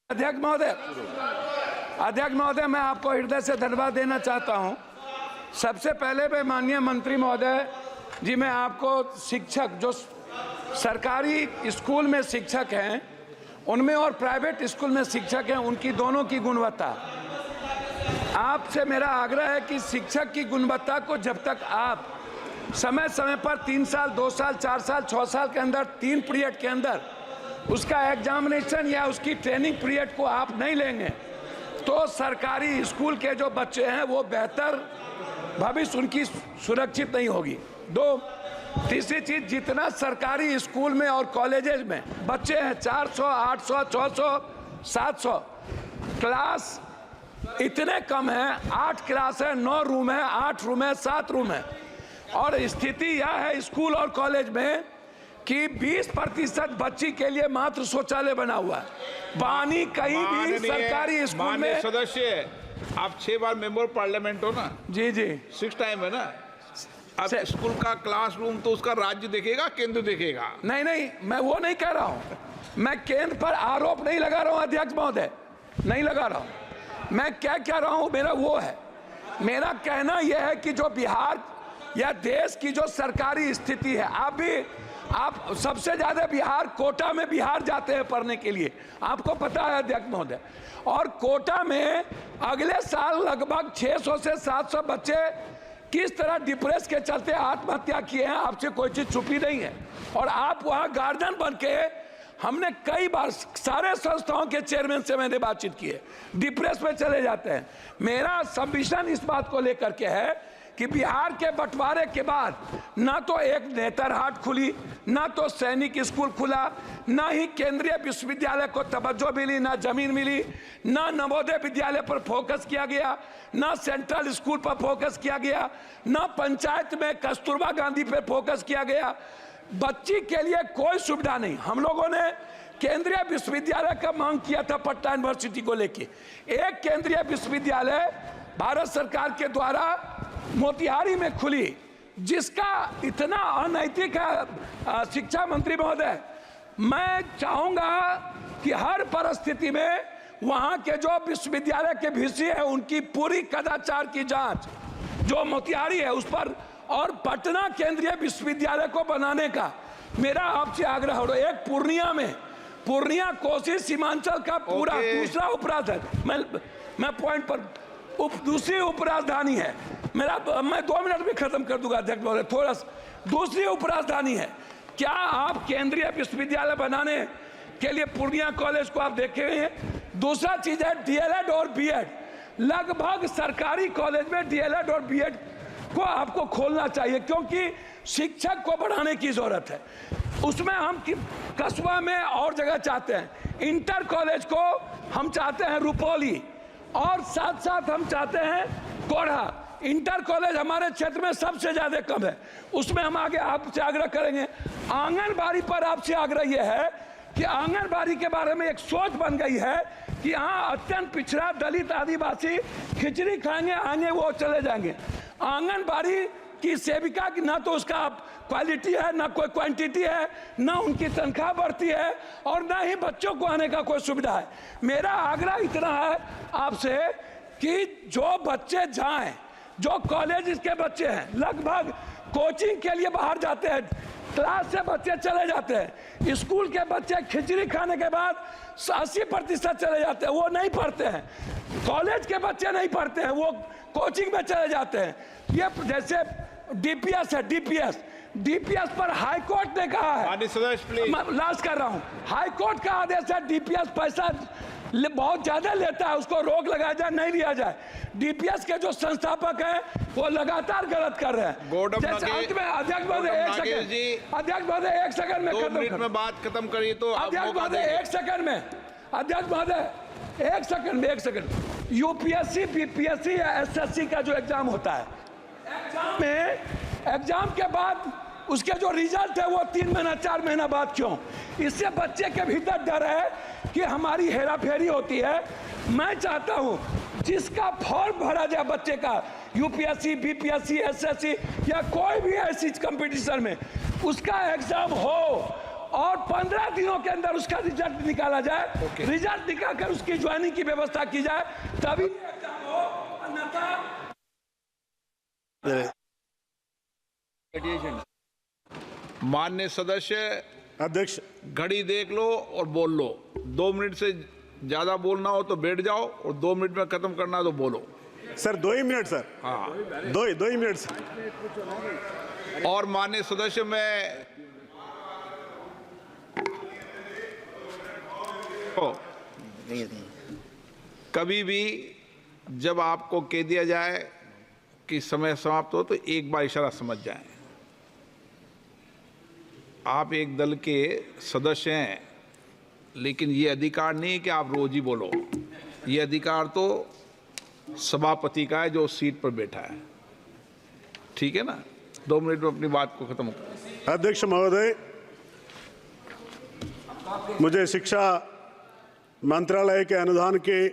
अध्यक्ष महोदय, मैं आपको हृदय से धन्यवाद देना चाहता हूं। सबसे पहले मैं माननीय मंत्री महोदय जी, मैं आपको शिक्षक जो सरकारी स्कूल में शिक्षक हैं उनमें और प्राइवेट स्कूल में शिक्षक हैं, उनकी दोनों की गुणवत्ता, आपसे मेरा आग्रह है कि शिक्षक की गुणवत्ता को जब तक आप समय समय पर 3 साल, 2 साल, 4 साल, 6 साल के अंदर 3 पीरियड के अंदर उसका एग्जामिनेशन या उसकी ट्रेनिंग पीरियड को आप नहीं लेंगे तो सरकारी स्कूल के जो बच्चे हैं वो बेहतर भविष्य उनकी सुरक्षित नहीं होगी। तीसरी चीज, जितना सरकारी स्कूल में और कॉलेजेस में बच्चे हैं 400, 800, 600, 700, क्लास इतने कम हैं। 8 क्लास है, 9 रूम है, 8 रूम है, 7 रूम है। और स्थिति यह है स्कूल और कॉलेज में कि 20% बच्ची के लिए मात्र शौचालय बना हुआ है। पानी कहीं भी सरकारी स्कूल में। सदस्य, आप 6 बार मेंबर पार्लियामेंट हो ना? जी जी, 6 टाइम है ना। अब स्कूल का क्लासरूम तो उसका राज्य देखेगा, केंद्र देखेगा? नहीं, मैं वो नहीं कह रहा हूँ। मैं केंद्र पर आरोप नहीं लगा रहा हूँ अध्यक्ष महोदय, नहीं लगा रहा हूँ। मैं क्या कह रहा हूँ, मेरा वो है, मेरा कहना यह है कि जो बिहार या देश की जो सरकारी स्थिति है, आप सबसे ज्यादा बिहार कोटा में बिहार जाते हैं पढ़ने के लिए, आपको पता है अध्यक्ष महोदय। और कोटा में अगले साल लगभग 600 से 700 बच्चे किस तरह डिप्रेस के चलते आत्महत्या किए हैं, आपसे कोई चीज छुपी नहीं है। और आप वहां गार्जियन बन के, हमने कई बार सारे संस्थाओं के चेयरमैन से मैंने बातचीत की है, डिप्रेस में चले जाते हैं। मेरा सबमिशन इस बात को लेकर के है कि बिहार के बंटवारे के बाद ना तो एक नेतरहाट खुली, ना तो सैनिक स्कूल खुला, ना ही केंद्रीय विश्वविद्यालय को तवज्जो मिली, ना जमीन मिली, ना नवोदय विद्यालय पर फोकस किया गया, ना सेंट्रल स्कूल पर फोकस किया गया, ना पंचायत में कस्तूरबा गांधी पर फोकस किया गया। बच्ची के लिए कोई सुविधा नहीं। हम लोगों ने केंद्रीय विश्वविद्यालय का मांग किया था पटना यूनिवर्सिटी को लेके। एक केंद्रीय विश्वविद्यालय भारत सरकार के द्वारा मोतिहारी में खुली, जिसका इतना अनैतिक है शिक्षा मंत्री महोदय। मैं चाहूंगा कि हर परिस्थिति में वहां के जो विश्वविद्यालय के वीसी है उनकी पूरी कदाचार की जांच जो मोतिहारी है उस पर, और पटना केंद्रीय विश्वविद्यालय को बनाने का मेरा आपसे आग्रह हो। एक पूर्णिया कोसी सीमांचल का पूरा दूसरा उपराजधानी, मैं पॉइंट पर दूसरी उपराजधानी है मेरा, मैं 2 मिनट में खत्म कर दूंगा अध्यक्ष महोदय, थोड़ा दूसरी उपराजधानी है। क्या आप केंद्रीय विश्वविद्यालय बनाने के लिए पूर्णिया कॉलेज को आप देखे हुए हैं? दूसरा चीज है डीएलएड और बीएड। लगभग सरकारी कॉलेज में डीएलएड और बीएड को आपको खोलना चाहिए, क्योंकि शिक्षक को बढ़ाने की जरूरत है। उसमें हम कस्बा में और जगह चाहते हैं। इंटर कॉलेज को हम चाहते हैं रुपौली, और साथ साथ हम चाहते हैं कोढ़ा। इंटर कॉलेज हमारे क्षेत्र में सबसे ज्यादा कम है, उसमें हम आगे आपसे आग्रह करेंगे। आंगनबाड़ी पर आपसे आग्रह यह है कि आंगनबाड़ी के बारे में एक सोच बन गई है कि यहाँ अत्यंत पिछड़ा दलित आदिवासी खिचड़ी खाएंगे, आएंगे वो चले जाएंगे। आंगनबाड़ी की सेविका की ना तो उसका क्वालिटी है, ना कोई क्वांटिटी है, ना उनकी तनख्वाह बढ़ती है, और ना ही बच्चों को आने का कोई सुविधा है। मेरा आग्रह इतना है आपसे कि जो बच्चे जाएं, जो कॉलेज के बच्चे हैं, लगभग कोचिंग के लिए बाहर जाते हैं, क्लास से बच्चे चले जाते हैं। स्कूल के बच्चे खिचड़ी खाने के बाद 80% चले जाते हैं, वो नहीं पढ़ते हैं। कॉलेज के बच्चे नहीं पढ़ते हैं, वो कोचिंग में चले जाते हैं। ये जैसे डीपीएस है, डीपीएस पर हाई कोर्ट ने कहा है, मैं लास्ट कर रहा हूं, हाई कोर्ट का आदेश है डीपीएस पैसा बहुत ज्यादा लेता है, उसको रोक लगाया जाए, नहीं लिया जाए। डीपीएस के जो संस्थापक हैं वो लगातार गलत कर रहे हैं। जैसे अंत में अध्यक्ष महोदय एक सेकंड में 2 मिनट में बात खत्म करिए तो अध्यक्ष महोदय 1 सेकंड में, अध्यक्ष महोदय 1 सेकंड। यूपीएससी, बीपीएससी या एसएससी का जो एग्जाम होता है, एग्जाम के बाद उसके जो रिजल्ट है वो 3 महीना 4 महीना बाद क्यों? इससे बच्चे के भीतर डर है कि हमारी हेराफेरी होती है। मैं चाहता हूं जिसका फॉर्म भरा जाए बच्चे का, यूपीएससी, बीपीएससी, एसएससी या कोई भी ऐसी कंपटीशन में, उसका एग्जाम हो और 15 दिनों के अंदर उसका रिजल्ट निकाला जाए। रिजल्ट निकालकर उसकी ज्वाइनिंग की व्यवस्था की जाए, तभी एग्जाम हो। अन्यथा माननीय सदस्य अध्यक्ष, घड़ी देख लो और बोल लो। 2 मिनट से ज्यादा बोलना हो तो बैठ जाओ और 2 मिनट में खत्म करना है तो बोलो। सर 2 ही मिनट सर, हाँ, 2 ही मिनट सर। और माननीय सदस्य मैं कभी भी जब आपको कह दिया जाए कि समय समाप्त हो तो एक बार इशारा समझ जाएं। आप एक दल के सदस्य हैं, लेकिन ये अधिकार नहीं है कि आप रोज ही बोलो। ये अधिकार तो सभापति का है जो सीट पर बैठा है। ठीक है ना? 2 मिनट में अपनी बात को खत्म करो। अध्यक्ष महोदय, मुझे शिक्षा मंत्रालय के अनुदान के